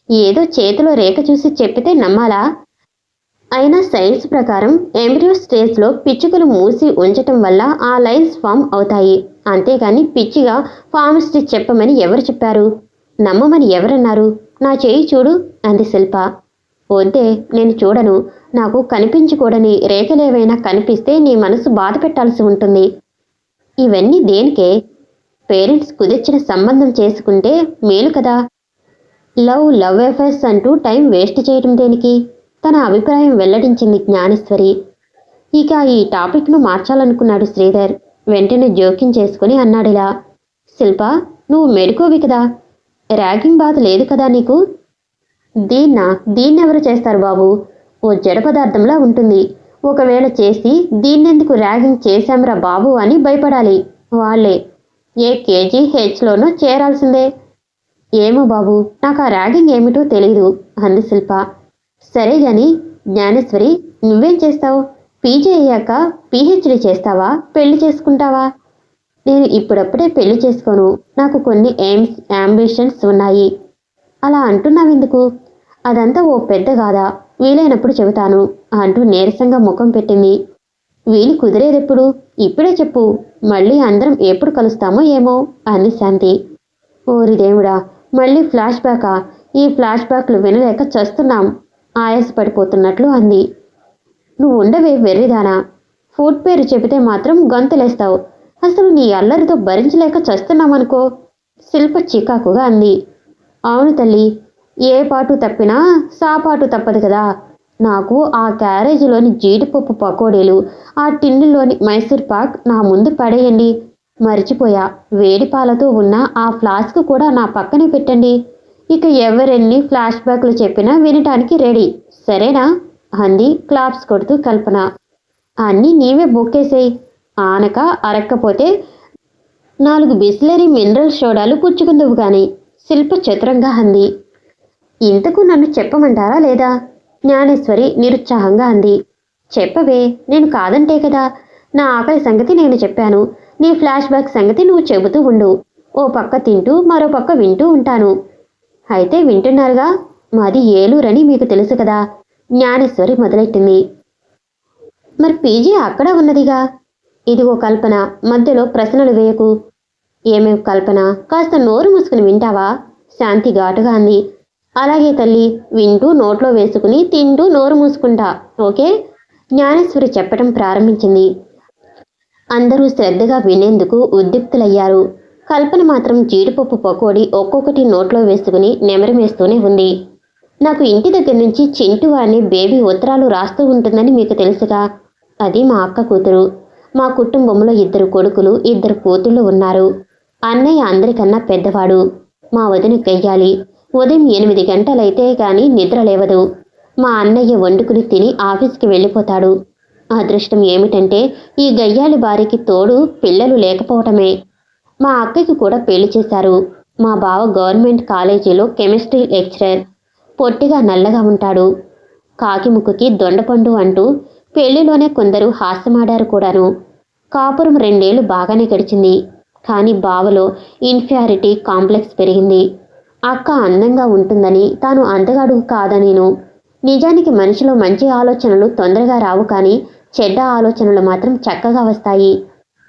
ఏదో చేతిలో రేఖ చూసి చెప్పితే నమ్మాలా? అయినా సైన్స్ ప్రకారం ఎంబ్రియో స్టేజ్లో పిచ్చుకలు మూసి ఉంచటం వల్ల ఆ లైన్స్ ఫామ్ అవుతాయి. అంతేగాని పిచ్చిగా ఫార్మసిస్ట్ చెప్పమని ఎవరు చెప్పారు? నమ్మమని ఎవరన్నారు? నా చేయి చూడు అంది శిల్ప. వద్దే, నేను చూడను. నాకు కనిపించకూడని రేఖలేవైనా కనిపిస్తే నీ మనసు బాధ పెట్టాల్సి ఉంటుంది. ఇవన్నీ దేనికే? పేరెంట్స్ కుదిర్చిన సంబంధం చేసుకుంటే మేలు కదా. లవ్ అఫైర్స్ అంటూ టైం వేస్ట్ చేయడం దేనికి? తన అభిప్రాయం వెల్లడించింది జ్ఞానేశ్వరి. ఇక ఈ టాపిక్ను మార్చాలనుకున్నాడు శ్రీధర్. వెంటనే జోక్యం చేసుకుని అన్నాడిలా. శిల్ప, నువ్వు మెడుకోవి కదా, ర్యాగింగ్ బాధ లేదు కదా నీకు? దీన్నెవరు చేస్తారు బాబు? ఓ జడ పదార్థంలా ఉంటుంది. ఒకవేళ చేసి దీన్నెందుకు ర్యాగింగ్ చేశాంరా బాబు అని భయపడాలి వాళ్ళే. ఏ KGHలోనో చేరాల్సిందే. ఏమో బాబు, నాకు ఆ ర్యాగింగ్ ఏమిటో తెలీదు అంది శిల్ప. సరే గాని జ్ఞానేశ్వరి, నువ్వేం చేస్తావు? పీజీ అయ్యాక PhD చేస్తావా, పెళ్లి చేసుకుంటావా? నేను ఇప్పుడప్పుడే పెళ్లి చేసుకోను. నాకు కొన్ని ఎయిమ్స్, అంబిషన్స్ ఉన్నాయి. అలా అంటున్నావెందుకు? అదంతా ఓ పెద్ద గాథ, వీలైనప్పుడు చెబుతాను అంటూ నీరసంగా ముఖం పెట్టింది. వీలు కుదిరేదెప్పుడు? ఇప్పుడే చెప్పు. మళ్ళీ అందరం ఎప్పుడు కలుస్తామో ఏమో అంది శాంతి. ఓరి దేవుడా, మళ్ళీ ఫ్లాష్ బ్యాకా? ఈ ఫ్లాష్ బ్యాక్లు వినలేక చస్తున్నాం ఆయాసపడిపోతున్నట్లు అంది. నువ్వు ఉండవే వెర్రిదానా, ఫుడ్ పేరు చెబితే మాత్రం గొంతులేస్తావు. అసలు నీ అల్లరితో భరించలేక చస్తున్నామనుకో శిల్ప చికాకుగా అంది. అవును తల్లి, ఏ పాటు తప్పినా సాపాటు తప్పదు కదా. నాకు ఆ క్యారేజీలోని జీడిపప్పు పకోడీలు, ఆ టిన్నులోని మైసూర్ పాక్ నా ముందు పడేయండి. మర్చిపోయా. వేడి పాలతో ఉన్న ఆ ఫ్లాస్క్ కూడా నా పక్కనే పెట్టండి. ఇక ఎవరెన్ని ఫ్లాష్ బ్యాక్లు చెప్పినా వినటానికి రెడీ, సరేనా అంది క్లాప్స్ కొడుతూ కల్పన. అన్నీ నీవే బొక్కేసేయి. ఆనక అరక్కపోతే 4 బిస్లరీ మినరల్ సోడాలు పుచ్చుకుందువు గాని శిల్ప చతురంగా అంది. ఇంతకు నన్ను చెప్పమంటారా లేదా? జ్ఞానేశ్వరి నిరుత్సాహంగా అంది. చెప్పవే, నేను కాదంటే కదా. నా ఆకలి సంగతి నేను చెప్పాను. నీ ఫ్లాష్ బ్యాక్ సంగతి నువ్వు చెబుతూ ఉండు. ఓ పక్క తింటూ మరో పక్క వింటూ ఉంటాను. అయితే వింటున్నారుగా. మాది ఏలూరని మీకు తెలుసు కదా. జ్ఞానేశ్వరి మొదలెట్టింది. మరి పీజీ అక్కడ ఉన్నదిగా. ఇదిగో కల్పన, మధ్యలో ప్రశ్నలు వేయకు. ఏమేం కల్పన, కాస్త నోరు మూసుకుని వింటావా? శాంతి ఘాటుగా అంది. అలాగే తల్లి, వింటూ నోట్లో వేసుకుని తింటూ నోరు మూసుకుంటా, ఓకే? జ్ఞానేశ్వరి చెప్పటం ప్రారంభించింది. అందరూ శ్రద్ధగా వినేందుకు ఉద్యుక్తులయ్యారు. కల్పన మాత్రం జీడిపప్పు పకోడీ ఒక్కొక్కటి నోట్లో వేసుకుని నెమరమేస్తూనే ఉంది. నాకు ఇంటి దగ్గర నుంచి చింటూ అనే బేబీ ఉత్తరాలు రాస్తూ ఉంటుందని మీకు తెలుసుగా. అది మా అక్క కూతురు. మా కుటుంబంలో 2 కొడుకులు 2 కూతుళ్ళు ఉన్నారు. అన్నయ్య అందరికన్నా పెద్దవాడు. మా వదిన గయ్యాలి. ఉదయం 8 గంటలైతే గాని నిద్ర లేవదు. మా అన్నయ్య వండుకుని తిని ఆఫీస్కి వెళ్ళిపోతాడు. అదృష్టం ఏమిటంటే ఈ గయ్యాలి భార్యకి తోడు పిల్లలు లేకపోవటమే. మా అక్కకి కూడా పెళ్లి చేశారు. మా బావ గవర్నమెంట్ కాలేజీలో కెమిస్ట్రీ లెక్చరర్. పొట్టిగా నల్లగా ఉంటాడు. కాకిముక్కుకి దొండపండు అంటూ పెళ్లిలోనే కొందరు హాస్యమాడారు కూడాను. కాపురం 2 ఏళ్లు బాగానే గడిచింది. కానీ బావలో ఇన్ఫీరియారిటీ కాంప్లెక్స్ పెరిగింది. అక్క అందంగా ఉంటుందని, తాను అందగాడు కాదనిను. నిజానికి మనిషిలో మంచి ఆలోచనలు తొందరగా రావు, కానీ చెడ్డ ఆలోచనలు మాత్రం చక్కగా వస్తాయి.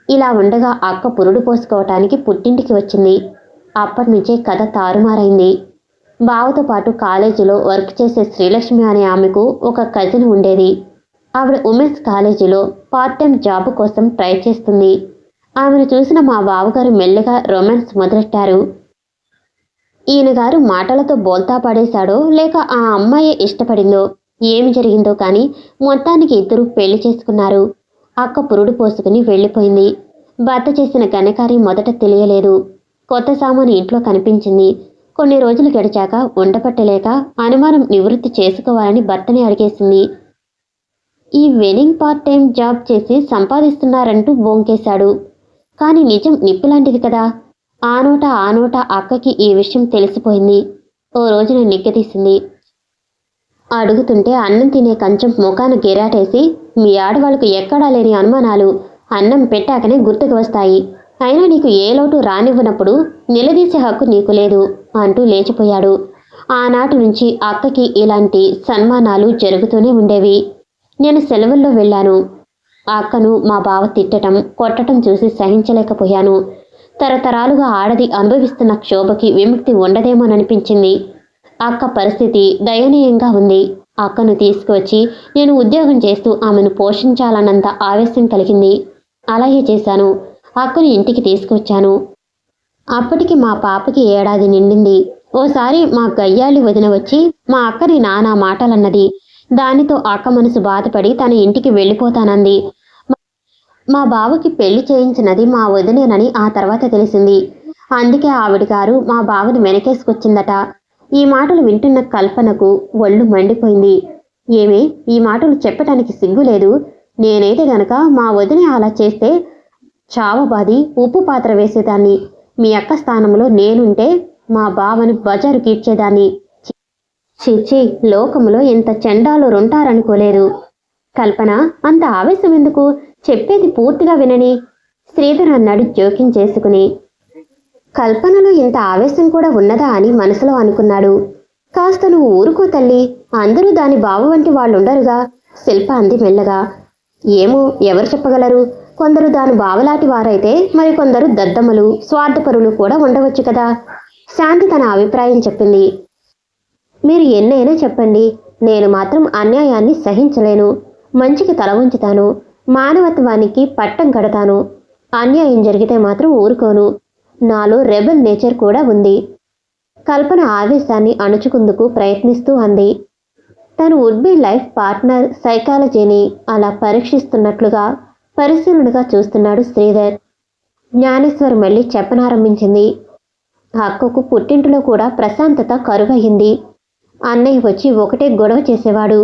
ఇలా ఉండగా అక్క పురుడు పోసుకోవటానికి పుట్టింటికి వచ్చింది. అప్పటినుంచే కథ తారుమారైంది. బావతో పాటు కాలేజీలో వర్క్ చేసే శ్రీలక్ష్మి అనే ఆమెకు ఒక కజిన్ ఉండేది. ఆవిడ ఉమెన్స్ కాలేజీలో పార్ట్ టైం జాబ్ కోసం ట్రై చేస్తుంది. ఆమెను చూసిన మా బావగారు మెల్లగా రొమాన్స్ మొదలెట్టారు. ఈయనగారు మాటలతో బోల్తా పడేశాడో లేక ఆ అమ్మాయే ఇష్టపడిందో ఏమి జరిగిందో కానీ మొత్తానికి ఇద్దరు పెళ్లి చేసుకున్నారు. అక్క పురుడు పోసుకుని వెళ్ళిపోయింది. భర్త చేసిన ఘనకార్యం మొదట తెలియలేదు. కొత్త సామాను ఇంట్లో కనిపించింది. కొన్ని రోజులు గడిచాక ఉండపట్టలేక అనుమానం నివృత్తి చేసుకోవాలని భర్తని అడిగేసింది. ఈ వెడ్డింగ్ పార్ట్ టైం జాబ్ చేసి సంపాదిస్తున్నారంటూ బొంకేశాడు. కానీ నిజం నిప్పులాంటిది కదా. ఆ నోట అక్కకి ఈ విషయం తెలిసిపోయింది. ఓ రోజున నిగ్గదీసింది. అడుగుతుంటే అన్నం తినే కంచం ముఖాన గిరాటేసి, మీ ఆడవాళ్ళకు ఎక్కడా లేని అనుమానాలు అన్నం పెట్టాకనే గుర్తుకు వస్తాయి. అయినా నీకు ఏ లోటు రానివ్వనప్పుడు నిలదీసే హక్కు నీకు లేదు అంటూ లేచిపోయాడు. ఆనాటి నుంచి అక్కకి ఇలాంటి సన్మానాలు జరుగుతూనే ఉండేవి. నేను సెలవుల్లో వెళ్ళాను. అక్కను మా బావ తిట్టటం కొట్టటం చూసి సహించలేకపోయాను. తరతరాలుగా ఆడది అనుభవిస్తున్న క్షోభకి విముక్తి ఉండదేమోననిపించింది. అక్క పరిస్థితి దయనీయంగా ఉంది. అక్కను తీసుకువచ్చి నేను ఉద్యోగం చేస్తూ ఆమెను పోషించాలన్నంత ఆవేశం కలిగింది. అలాగే చేశాను. అక్కను ఇంటికి తీసుకువచ్చాను. అప్పటికి మా పాపకి 1 ఏడాది నిండింది. ఓసారి మా గయ్యాలి వదిన వచ్చి మా అక్కని నానా మాటలన్నది. దానితో అక్క మనసు బాధపడి తన ఇంటికి వెళ్ళిపోతానంది. మా బావకి పెళ్లి చేయించినది మా వదినేనని ఆ తర్వాత తెలిసింది. అందుకే ఆవిడ గారు మా బావని వెనకేసుకొచ్చిందట. ఈ మాటలు వింటున్న కల్పనకు ఒళ్ళు మండిపోయింది. ఏమి, ఈ మాటలు చెప్పటానికి సిగ్గులేదు? నేనైతే గనక మా వదినే అలా చేస్తే చావబాది ఉప్పు పాత్ర వేసేదాన్ని. మీ అక్క స్థానంలో నేనుంటే మా బావని బజారు కీడ్చేదాన్ని. చిచి, లోకములో ఇంత చండాలురుంటారనుకోలేదు. కల్పన, అంత ఆవేశం ఎందుకు? చెప్పేది పూర్తిగా వినని శ్రీధర్ అన్నాడు జోక్యం చేసుకుని. కల్పనలో ఇంత ఆవేశం కూడా ఉన్నదా అని మనసులో అనుకున్నాడు. కాస్త నువ్వు ఊరుకో తల్లి, అందరూ దాని బావ వంటి వాళ్ళుండరుగా, శిల్ప అంది మెల్లగా. ఏమో, ఎవరు చెప్పగలరు? కొందరు దాని బావలాంటి వారైతే మరికొందరు దద్దమ్మలు స్వార్థపరులు కూడా ఉండవచ్చు కదా. శాంతి తన అభిప్రాయం చెప్పింది. మీరు ఎన్నైనా చెప్పండి, నేను మాత్రం అన్యాయాన్ని సహించలేను. మంచికి తల ఉంచుతాను. మానవత్వానికి పట్టం కడతాను. అన్యాయం జరిగితే మాత్రం ఊరుకోను. నాలో రెబెల్ నేచర్ కూడా ఉంది. కల్పన ఆవేశాన్ని అణుచుకుందుకు ప్రయత్నిస్తూ అంది. తను వుడ్ బి లైఫ్ పార్ట్నర్ సైకాలజీని అలా పరీక్షిస్తున్నట్లుగా పరిశీలనగా చూస్తున్నాడు శ్రీధర్. జ్ఞానేశ్వరి మళ్ళీ చెప్పనారంభించింది. అక్కకు పుట్టింటిలో కూడా ప్రశాంతత కరువయింది. అన్నయ్య వచ్చి ఒకటే గొడవ చేసేవాడు.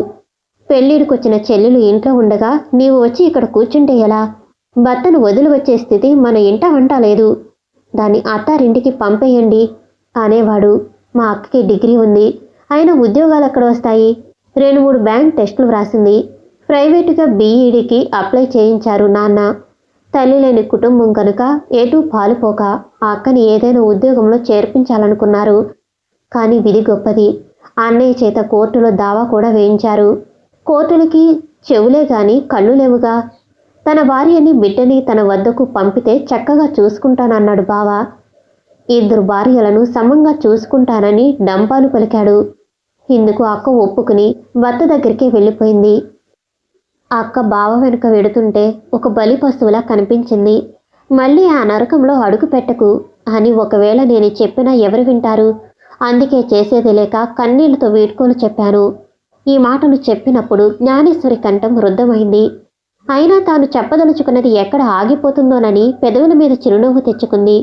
పెళ్ళిడికొచ్చిన చెల్లెలు ఇంట్లో ఉండగా నీవు వచ్చి ఇక్కడ కూర్చుంటే ఎలా? భర్తను వదిలి వచ్చే స్థితి మన ఇంట వంట లేదు. దాన్ని అత్తారింటికి పంపేయండి అనేవాడు. మా అక్కకి డిగ్రీ ఉంది, అయినా ఉద్యోగాలు ఎక్కడ వస్తాయి? 2-3 బ్యాంక్ టెస్టులు వ్రాసింది. ప్రైవేటుగా బీఈడీకి అప్లై చేయించారు నాన్న. తల్లి లేని కుటుంబం కనుక ఎటూ పాలుపోక ఆ అక్కని ఏదైనా ఉద్యోగంలో చేర్పించాలనుకున్నారు. కానీ విధి గొప్పది. అన్నయ్య చేత కోర్టులో దావా కూడా వేయించారు. కోర్టులకి చెవులే గాని కళ్ళు లేవుగా. తన భార్యని బిడ్డని తన వద్దకు పంపితే చక్కగా చూసుకుంటానన్నాడు బావ. 2 భార్యలను సమంగా చూసుకుంటానని డంపాలు పలికాడు. ఇందుకు అక్క ఒప్పుకుని భర్త దగ్గరికి వెళ్ళిపోయింది. అక్క బావ వెనుక వెడుతుంటే ఒక బలి పశువులా కనిపించింది. మళ్ళీ ఆ నరకంలో అడుగు పెట్టకు అని ఒకవేళ నేను చెప్పినా ఎవరు వింటారు? అందుకే చేసేది లేక కన్నీళ్లతో వీడ్కోలు చెప్పాను. ఈ మాటలు చెప్పినప్పుడు జ్ఞానేశ్వరి కంఠం రుద్ధమైంది. అయినా తాను చెప్పదలుచుకున్నది ఎక్కడ ఆగిపోతుందోనని పెదవుల మీద చిరునవ్వు తెచ్చుకుంది.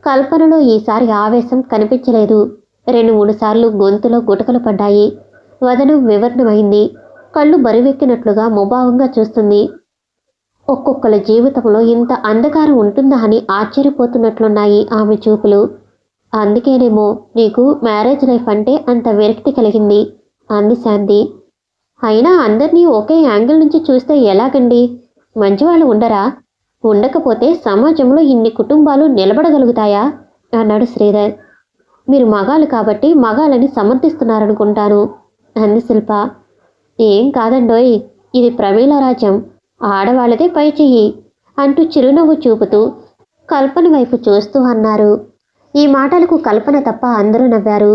కల్పనలో ఈసారి ఆవేశం కనిపించలేదు. 2-3 సార్లు గొంతులో గుటకలు పడ్డాయి. వదనం వివర్ణమైంది. కళ్ళు బరువెక్కినట్లుగా ముభావంగా చూస్తుంది. ఒక్కొక్కల జీవితంలో ఇంత అంధకారం ఉంటుందా అని ఆశ్చర్యపోతున్నట్లున్నాయి ఆమె చూపులు. అందుకేనేమో నీకు మ్యారేజ్ లైఫ్ అంటే అంత విరక్తి కలిగింది అంది శాంతి. అయినా అందరినీ ఒకే యాంగిల్ నుంచి చూస్తే ఎలాగండి? మంచివాళ్ళు ఉండరా? ఉండకపోతే సమాజంలో ఇన్ని కుటుంబాలు నిలబడగలుగుతాయా అన్నాడు శ్రీధర్. మీరు మగాళ్ళు కాబట్టి మగాళ్ళని సమర్థిస్తున్నారనుకుంటాను అంది శిల్ప. ఏం కాదండోయ్, ఇది ప్రమీల రాజ్యం, ఆడవాళ్ళదే పై చెయ్యి అంటూ చిరునవ్వు చూపుతూ కల్పన వైపు చూస్తూ అన్నారు. ఈ మాటలకు కల్పన తప్ప అందరూ నవ్వారు.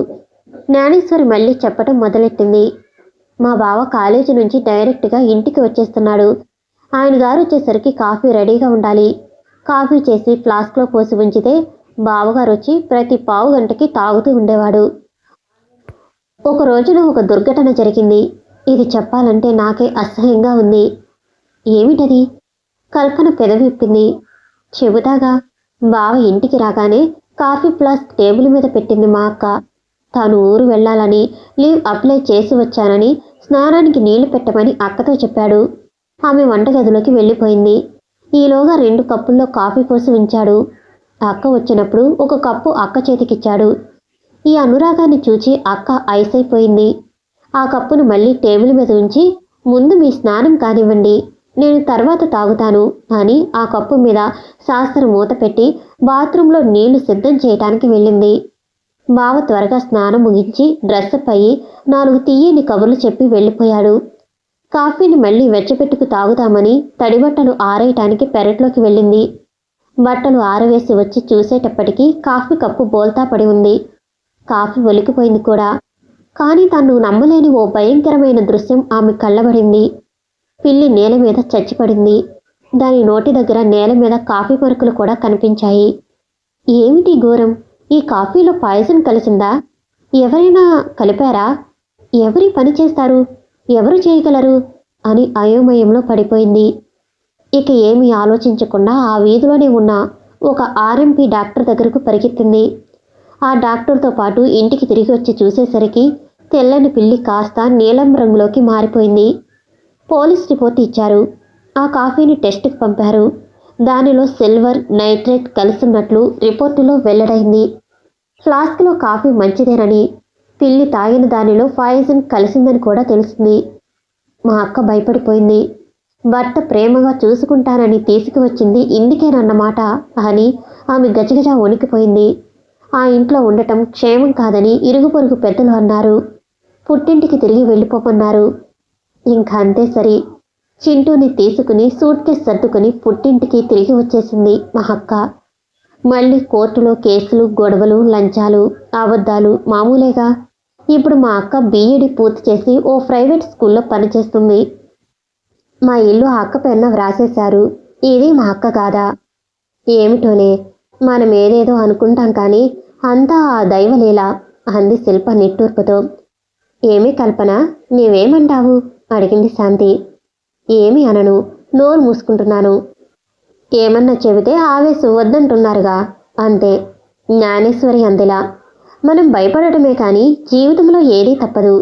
జ్ఞానేశ్వరి మళ్ళీ చెప్పటం మొదలెట్టింది. మా బావ కాలేజీ నుంచి డైరెక్ట్గా ఇంటికి వచ్చేస్తున్నాడు. ఆయన గారు వచ్చేసరికి కాఫీ రెడీగా ఉండాలి. కాఫీ చేసి ఫ్లాస్క్లో పోసి ఉంచితే బావగారు వచ్చి ప్రతి పావు గంటకి తాగుతూ ఉండేవాడు. ఒక రోజున ఒక దుర్ఘటన జరిగింది. ఇది చెప్పాలంటే నాకే అసహ్యంగా ఉంది. ఏమిటది? కల్పన పెదవిప్పింది. చెబుతాగా. బావ ఇంటికి రాగానే కాఫీ ఫ్లాస్క్ టేబుల్ మీద పెట్టింది మా అక్క. తాను ఊరు వెళ్ళాలని లీవ్ అప్లై చేసి వచ్చానని స్నానానికి నీళ్లు పెట్టమని అక్కతో చెప్పాడు. ఆమె వంటగదిలోకి వెళ్ళిపోయింది. ఈలోగా 2 కప్పుల్లో కాఫీ పోసి ఉంచాడు. అక్క వచ్చినప్పుడు ఒక కప్పు అక్క చేతికిచ్చాడు. ఈ అనురాగాన్ని చూచి అక్క ఐసైపోయింది. ఆ కప్పును మళ్ళీ టేబుల్ మీద ఉంచి ముందు మీ స్నానం కానివ్వండి, నేను తర్వాత తాగుతాను అని ఆ కప్పు మీద శాస్త్ర మూత పెట్టి బాత్రూంలో నీళ్లు సిద్ధం చేయటానికి వెళ్ళింది. బావ త్వరగా స్నానం ముగించి డ్రెస్అప్ అయ్యి 4 తీయని కబుర్లు చెప్పి వెళ్ళిపోయాడు. కాఫీని మళ్ళీ వెచ్చపెట్టుకు తాగుతామని తడిబట్టలు ఆరేయటానికి పెరట్లోకి వెళ్ళింది. బట్టలు ఆరవేసి వచ్చి చూసేటప్పటికీ కాఫీ కప్పు బోల్తా పడి ఉంది. కాఫీ ఒలికిపోయింది కూడా. కానీ తను నమ్మలేని ఓ భయంకరమైన దృశ్యం ఆమె కళ్ళబడింది. పిల్లి నేల మీద చచ్చిపడింది. దాని నోటి దగ్గర నేల మీద కాఫీ పరుకులు కూడా కనిపించాయి. ఏమిటి ఘోరం? ఈ కాఫీలో పాయిజన్ కలిసిందా? ఎవరైనా కలిపారా? ఎవరి పని చేస్తారు? ఎవరు చేయగలరు అని అయోమయంలో పడిపోయింది. ఇక ఏమీ ఆలోచించకుండా ఆ వీధిలోనే ఉన్న ఒక ఆర్ఎంపీ డాక్టర్ దగ్గరకు పరిగెత్తింది. ఆ డాక్టర్తో పాటు ఇంటికి తిరిగి వచ్చి చూసేసరికి తెల్లని పిల్లి కాస్త నీలం రంగులోకి మారిపోయింది. పోలీస్ రిపోర్ట్ ఇచ్చారు. ఆ కాఫీని టెస్ట్కి పంపారు. దానిలో సిల్వర్ నైట్రేట్ కలిసినట్లు రిపోర్టులో వెల్లడైంది. ఫ్లాస్క్లో కాఫీ మంచిదేనని, పిల్లి తాగిన దానిలో పాయిజన్ కలిసిందని కూడా తెలిసింది. మా అక్క భయపడిపోయింది. భర్త ప్రేమగా చూసుకుంటానని తీసుకువచ్చింది ఇందుకేనన్నమాట అని ఆమె గజగజ వణికిపోయింది. ఆ ఇంట్లో ఉండటం క్షేమం కాదని ఇరుగు పొరుగు పెద్దలు అన్నారు. పుట్టింటికి తిరిగి వెళ్ళిపోమన్నారు. ఇంకా అంతే సరి. చింటూని తీసుకుని సూట్ కేసు సర్దుకుని పుట్టింటికి తిరిగి వచ్చేసింది మా అక్క. మళ్ళీ కోర్టులో కేసులు, గొడవలు, లంచాలు, అబద్ధాలు మామూలేగా. ఇప్పుడు మా అక్క బీఈడీ పూర్తి చేసి ఓ ప్రైవేట్ స్కూల్లో పనిచేస్తుంది. మా ఇల్లు ఆ అక్క పేరున వ్రాసేశారు. ఇది మా అక్క కాదా? ఏమిటోనే, మనం ఏదేదో అనుకుంటాం కానీ అంతా ఆ దైవలీల అంది శిల్ప నిట్టూర్పుతో. ఏమీ కల్పన, నీవేమంటావు అడిగింది శాంతి. ఏమీ అనను, నోరు మూసుకుంటున్నాను. ఏమన్నా చెబితే ఆవేశం వద్దంటున్నారుగా, అంతే. జ్ఞానేశ్వరి అందిలా. మనం భయపడటమే కానీ జీవితంలో ఏదీ తప్పదు.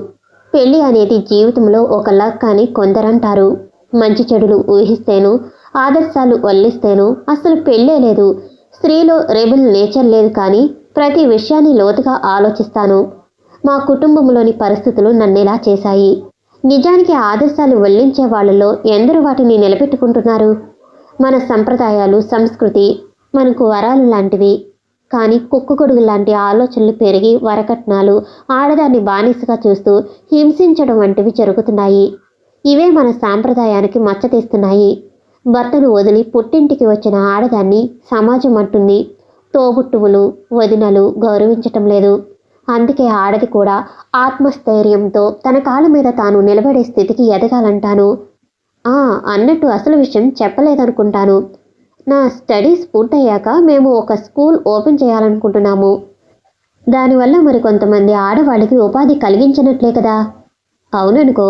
పెళ్లి అనేది జీవితంలో ఒక లక్ అని కొందరంటారు. మంచి చెడులు ఊహిస్తేను, ఆదర్శాలు వల్లిస్తేను అసలు పెళ్ళే లేదు. స్త్రీలో రెబెల్ నేచర్ లేదు, కానీ ప్రతి విషయాన్ని లోతుగా ఆలోచిస్తాను. మా కుటుంబంలోని పరిస్థితులు నన్నిలా చేశాయి. నిజానికి ఆదర్శాలు వల్లించే వాళ్ళలో ఎందరూ వాటిని నిలబెట్టుకుంటున్నారు? మన సంప్రదాయాలు, సంస్కృతి మనకు వరాలు లాంటివి. కానీ కుక్కగొడుగు లాంటి ఆలోచనలు పెరిగి వరకట్నాలు, ఆడదాన్ని బానిసగా చూస్తూ హింసించడం వంటివి జరుగుతున్నాయి. ఇవే మన సాంప్రదాయానికి మచ్చ తీస్తున్నాయి. భర్తను వదిలి పుట్టింటికి వచ్చిన ఆడదాన్ని సమాజం అంటుంది, తోబుట్టువులు, వదినలు గౌరవించటం లేదు. అందుకే ఆడది కూడా ఆత్మస్థైర్యంతో తన కాళ్ళ మీద తాను నిలబడే స్థితికి ఎదగాలంటాను. అన్నట్టు అసలు విషయం చెప్పలేదనుకుంటాను. నా స్టడీస్ పూర్తయ్యాక మేము ఒక స్కూల్ ఓపెన్ చేయాలనుకుంటున్నాము. దానివల్ల మరి కొంతమంది ఆడవాళ్ళకి ఉపాధి కలిగించినట్లే కదా. అవుననుకో.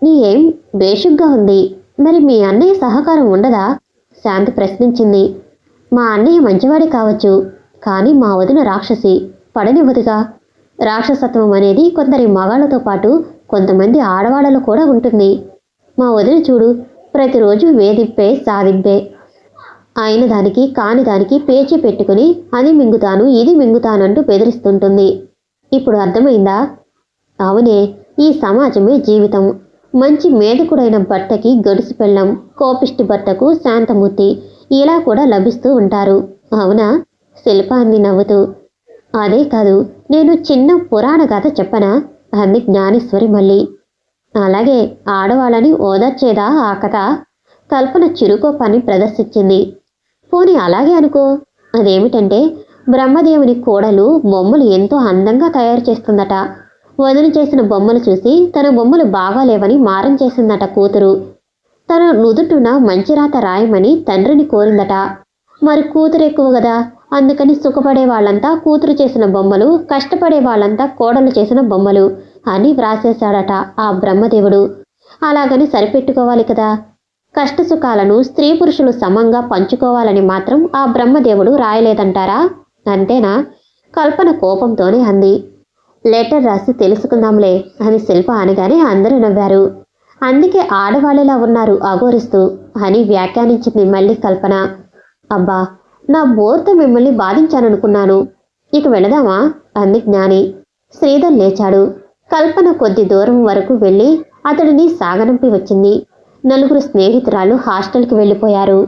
నీ ఏం బేషుగ్గా ఉంది. మరి మీ అన్నయ్య సహకారం ఉండదా? శాంతి ప్రశ్నించింది. మా అన్నయ్య మంచివాడే కావచ్చు, కానీ మా వదిన రాక్షసి, పడనివ్వదుగా. రాక్షసత్వం అనేది కొందరి మగాళ్లతో పాటు కొంతమంది ఆడవాళ్ళలో కూడా ఉంటుంది. మా వదిన చూడు, ప్రతిరోజు వేధింపే సాధింపే. అయిన దానికి కాని దానికి పేచీ పెట్టుకుని అది మింగుతాను ఇది మింగుతానంటూ బెదిరిస్తుంటుంది. ఇప్పుడు అర్థమైందా? అవునే, ఈ సమాజమే జీవితం. మంచి మేధకుడైన భర్తకి గడుసు పెళ్ళం, కోపిష్టి భర్తకు శాంతమూర్తి, ఇలా కూడా లభిస్తూ ఉంటారు. అవునా? శిల్ప అంది నవ్వుతూ. అదే కాదు, నేను చిన్న పురాణ కథ చెప్పనా? అంది జ్ఞానేశ్వరి మళ్ళీ. అలాగే, ఆడవాళ్ళని ఓదార్చేదా ఆ కథ? కల్పన చిరుకోపాన్ని ప్రదర్శించింది. పోనీ అలాగే అనుకో. అదేమిటంటే, బ్రహ్మదేవుని కోడలు బొమ్మలు ఎంతో అందంగా తయారు చేస్తుందట. వదిన చేసిన బొమ్మలు చూసి తన బొమ్మలు బాగాలేవని మారం చేసిందట కూతురు. తన నుదుటున మంచి రాత రాయమని తండ్రిని కోరిందట. మరి కూతురు ఎక్కువ కదా, అందుకని సుఖపడే వాళ్ళంతా కూతురు చేసిన బొమ్మలు, కష్టపడే వాళ్ళంతా కోడలు చేసిన బొమ్మలు అని వ్రాసేశాడట ఆ బ్రహ్మదేవుడు. అలాగని సరిపెట్టుకోవాలి కదా. కష్టసుఖాలను స్త్రీ పురుషులు సమంగా పంచుకోవాలని మాత్రం ఆ బ్రహ్మదేవుడు రాయలేదంటారా? అంతేనా? కల్పన కోపంతోనే అంది. లెటర్ రాసి తెలుసుకుందాంలే అని శిల్ప అనగానే అందరూ నవ్వారు. అందుకే ఆడవాళ్ళలా ఉన్నారు అఘోరిస్తూ అని వ్యాఖ్యానించింది మళ్ళీ కల్పన. అబ్బా, నా బోర్తో మిమ్మల్ని బాధించాననుకున్నాను. ఇక వెళదామా? అంది జ్ఞాని. శ్రీధర్ లేచాడు. కల్పన కొద్ది దూరం వరకు వెళ్ళి అతడిని సాగనంపి వచ్చింది. నలుగురు స్నేహితురాలు హాస్టల్కి వెళ్ళిపోయారు.